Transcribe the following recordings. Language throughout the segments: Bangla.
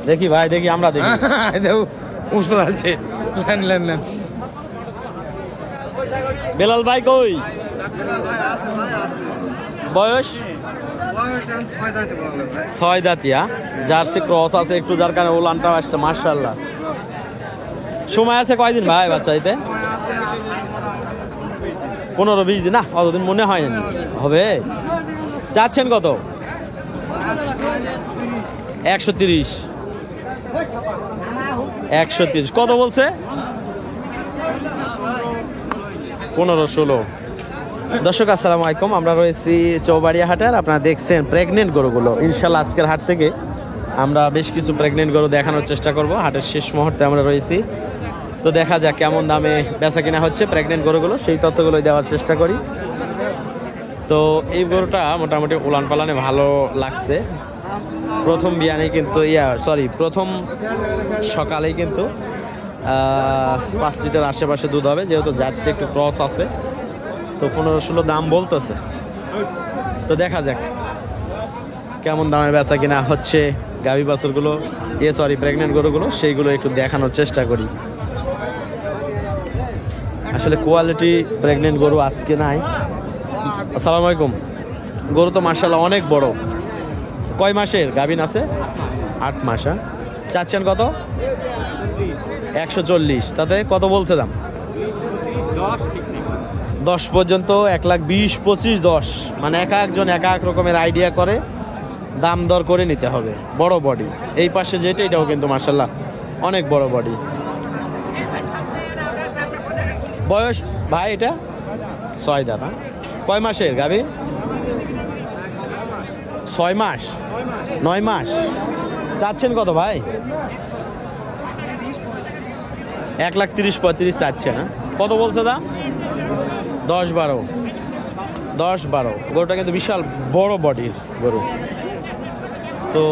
দেখি ভাই, দেখি আমরা দেখি। বেলাল ভাই কই? বয়স 6 দাঁতিয়া, জার্সি ক্রস আছে একটু, যার কারণে উলানটাও আসছে মাশাআল্লাহ। সময় আছে কয়দিন ভাই বাচ্চা দিতে? 15-20 দিন? না অতদিন মনে হয় না হবে। চাচ্ছেন কত? 130। 130 কত বলছে? 15-16। দর্শক আসসালামু আলাইকুম, আমরা রয়েছি চৌবাড়িয়া হাটের। আপনারা দেখছেন প্রেগনেন্ট গরুগুলো। ইনশাল্লাহ আজকের হাট থেকে আমরা বেশ কিছু প্রেগনেন্ট গরু দেখানোর চেষ্টা করব। হাটের শেষ মুহূর্তে আমরা রয়েছি, তো দেখা যাক কেমন দামে বেচা কিনা হচ্ছে প্রেগনেন্ট গরুগুলো, সেই তথ্যগুলো দেওয়ার চেষ্টা করি। তো এই গরুটা মোটামুটি উলান পালানে ভালো লাগছে। প্রথম বিয়ানে কিন্তু প্রথম সকালেই কিন্তু 5 লিটার আশেপাশে দুধ হবে, যেহেতু জার্সি একটু ক্রস আছে। তো 15-16 দাম বলতেছে, তো দেখা যাক কেমন দামে বেচা কিনা হচ্ছে। গাভী বাছুরগুলো প্রেগনেন্ট গরুগুলো সেইগুলো একটু দেখানোর চেষ্টা করি। আসলে কোয়ালিটি প্রেগনেন্ট গরু আজকে নাই। আসসালামু আলাইকুম। গরু তো মাশাআল্লাহ অনেক বড়। কয় মাসের গাভীন আছে? 8 মাস। চাচ্ছেন কত? 140। তাতে কত বলছে দাম? 10 পর্যন্ত। 1,20,000, 25, 10, মানে একজন এক রকমের আইডিয়া করে দাম দর করে নিতে হবে। বড় বডি। এই পাশে যেটা, এটাও কিন্তু মাশাআল্লাহ অনেক বড় বডি। বয়স ভাই এটা 6 দাঁত। কয় মাসের গাভী? 6 মাস, 9 মাস। চাচ্ছেন কত ভাই? 1,30,000-1,35,000 চাচ্ছে না? কত বলছে দাম? 10-12। গরুটা কিন্তু বিশাল বড় বডির গরু, তো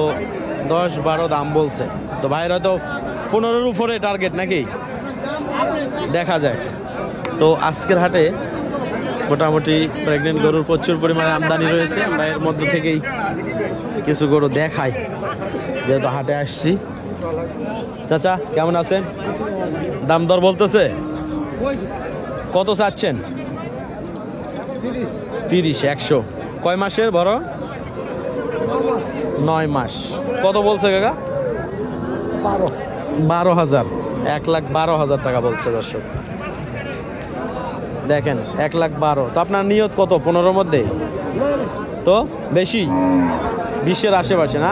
10-12 দাম বলছে। তো ভাইরা তো 15-এর উপরে টার্গেট নাকি? দেখা যায়। তো আজকের হাটে মোটামুটি প্রেগনেন্ট গরুর প্রচুর পরিমাণে আমদানি রয়েছে। আমরা এর মধ্যে থেকেই কিছু গরু দেখাই, যেহেতু হাটে আসছি। চাচা কেমন আছেন? দাম দর বলতেছে কত? চাচ্ছেন 30, 100। কয় মাসের বড়? 9 মাস। কত বলছে কাকা? 12,000। 1,12,000 টাকা বলছে। দর্শক দেখেন, 1,12,000। তো আপনার নিয়ত কত? 15-এর মধ্যে? তো বেশি, 20-এর আশেপাশে না?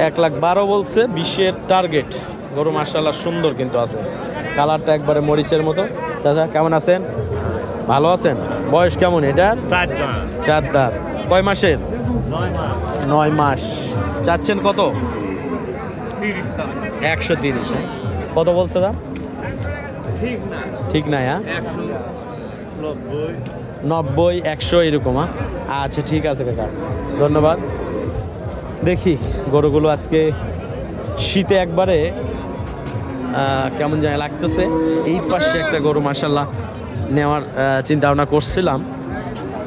1,12,000 বলছে, 20-এর টার্গেট। গরু মাশাআল্লাহ সুন্দর কিন্তু আছে, কালারটা একবারে মরিচের মতো। চাচা কেমন আছেন? ভালো আছেন? বয়স কেমন এটার? 4 দাঁত। কয় মাসের? 9 মাস। চাচ্ছেন কত? 130। কত বলছে দাম? ঠিক নাই। 90, 100 এরকম। আচ্ছা ঠিক আছে কাকা, ধন্যবাদ। দেখি গরুগুলো আজকে শীতে একবারে কেমন জানি লাগতেছে। এই পাশে একটা গরু মাশাআল্লাহ নেওয়ার চিন্তা ভাবনা করছিলাম।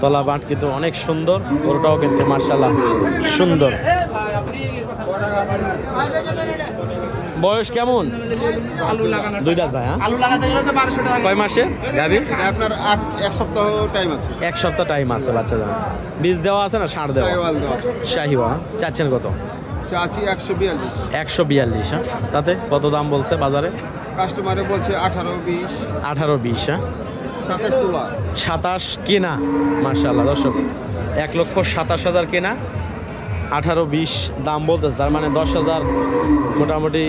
তলা বাট কিন্তু অনেক সুন্দর, গরুটাও কিন্তু মাশাআল্লাহ সুন্দর। বয়স কেমন? 2 দাঁত ভাই। কয় মাসে গাভী? আপনার 1 সপ্তাহ টাইম আছে। 1 সপ্তাহ টাইম আছে বাচ্চা দাম। বীজ দেওয়া আছে না ষাঁড় দেওয়া? শাহিওয়াল। চাচ্ছেন কত? চাচি 142। 142। তাতে কত দাম বলছে বাজারে? কাস্টমারে বলছে 18-20। 18-20। 27 তোলা। 27 কেনা। মাশাআল্লাহ দর্শক, 1,27,000 কেনা, 18-20 দাম বলতেছে। তার মানে 10,000 মোটামুটি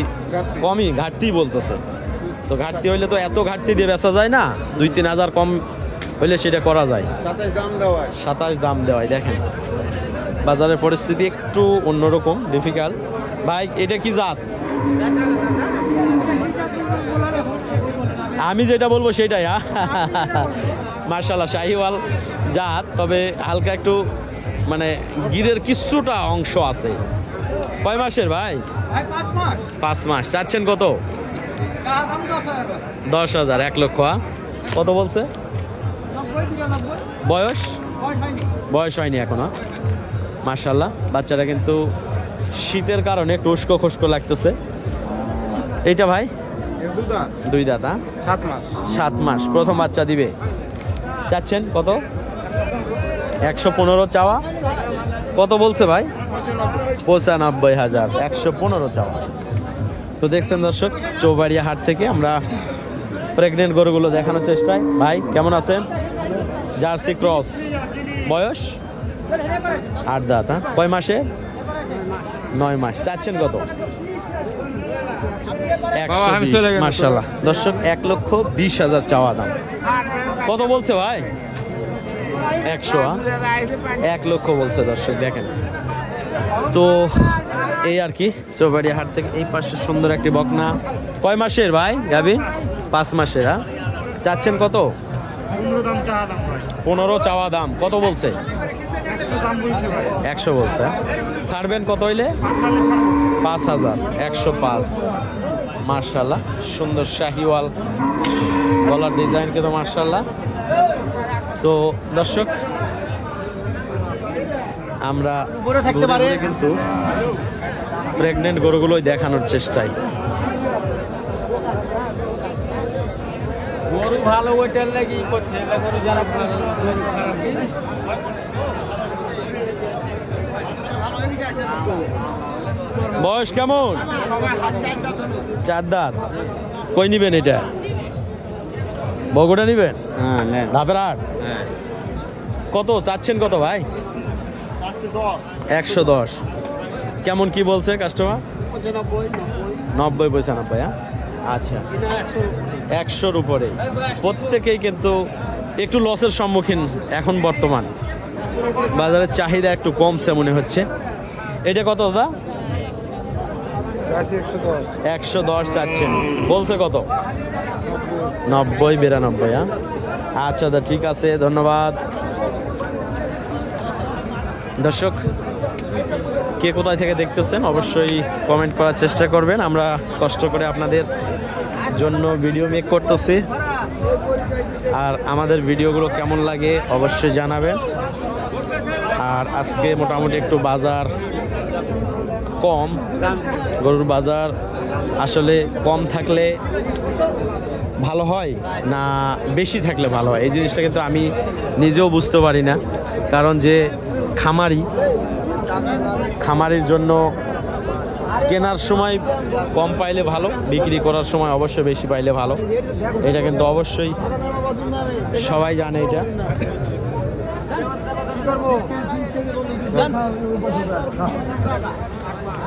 কমই ঘাটতি বলতেছে। তো ঘাটতি হইলে তো এত ঘাটতি দিয়ে বেচা যায় না, 2-3 হাজার কম হইলে সেটা করা যায়। 27 দাম দেওয়ায়। দেখেন বাজারের পরিস্থিতি একটু অন্যরকম, ডিফিকাল্ট। ভাই এটা কি জাত? আমি যেটা বলবো সেটাই। মাশাআল্লাহ শাহিওয়াল জাত, তবে হালকা একটু মানে গিরের কিছুটা অংশ আছে। কয় মাসের ভাই? 5 মাস। চাচ্ছেন কত? 10,000। 1 লক্ষ। কত বলছে? বয়স বয়স হয়নি এখনো। মাশাআল্লাহ, বাচ্চাটা কিন্তু শীতের কারণে একটু উস্কো খুস্কো লাগতেছে। এইটা ভাই 2 দাঁত, 7 মাস প্রথম বাচ্চা দিবে। চাচ্ছেন কত? 115 চাওয়া। কত বলছে ভাই? 95,000। 115 চাওয়া। তো দেখছেন দর্শক, চৌবাড়িয়া হাট থেকে আমরা প্রেগনেন্ট গরুগুলো দেখানোর চেষ্টায়। ভাই কেমন আছেন? জার্সি ক্রস, বয়স 8 দাঁত। কয় মাসে? 9 মাস। চাচ্ছেন কত? 120। মাশাআল্লাহ দর্শক, 1,20,000 চাওয়া দাম। কত বলছে ভাই? 100। 1 লক্ষ বলছে দর্শক, দেখেন। তো এই আর কি, চৌবাড়িয়া হাট থেকে এই পাশে সুন্দর একটি বকনা। কয় মাসের ভাই গাবি? 5 মাসের। চাচ্ছেন কত? 15 চাওয়া দাম। কত বলছে? 100 বলছে। ছাড়বেন কত হইলে? 5,000। 105। মাশাআল্লাহ, সুন্দর শাহিওয়াল গলার ডিজাইন কিন্তু মাশাআল্লাহ। তো দর্শক, আমরা কিন্তু প্রেগনেন্ট গরুগুলোই দেখানোর চেষ্টায়। গরু ভালো ওইটার লাগি করছে, গরু যারা বয়স কেমন? 4 দাঁত। কই নিবেন এটা? বগুড়া নিবেন? ধাপের হাট। কত চাচ্ছেন কত ভাই? 110। কেমন কি বলছে কাস্টমার? 90-95। আচ্ছা, 100-র উপরে। প্রত্যেকেই কিন্তু একটু লসের সম্মুখীন এখন বর্তমান। বাজারের চাহিদা একটু কমছে মনে হচ্ছে। এটা কত দাদা? 110 চাচ্ছেন। বলছে কত? 90-92। আচ্ছা দাদা, ঠিক আছে, ধন্যবাদ। দর্শক, কে কোথায় থেকে দেখতেছেন অবশ্যই কমেন্ট করার চেষ্টা করবেন। আমরা কষ্ট করে আপনাদের জন্য ভিডিও মেক করতেছি, আর আমাদের ভিডিওগুলো কেমন লাগে অবশ্যই জানাবেন। আর আজকে মোটামুটি একটু বাজার কম। গরুর বাজার আসলে কম থাকলে ভালো হয় না বেশি থাকলে ভালো হয়, এই জিনিসটা কিন্তু আমি নিজেও বুঝতে পারি না। কারণ যে খামারির জন্য কেনার সময় কম পাইলে ভালো, বিক্রি করার সময় অবশ্যই বেশি পাইলে ভালো। এটা কিন্তু অবশ্যই সবাই জানে এটা।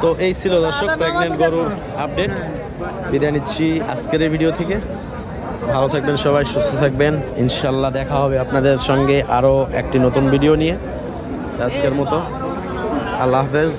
তো এই ছিল দর্শক প্রেগনেন্ট গরুর আপডেট। বিদায় নিচ্ছি আজকের এই ভিডিও থেকে। ভালো থাকবেন সবাই, সুস্থ থাকবেন। ইনশাল্লাহ দেখা হবে আপনাদের সঙ্গে আরও একটি নতুন ভিডিও নিয়ে। আজকের মতো আল্লাহ হাফেজ।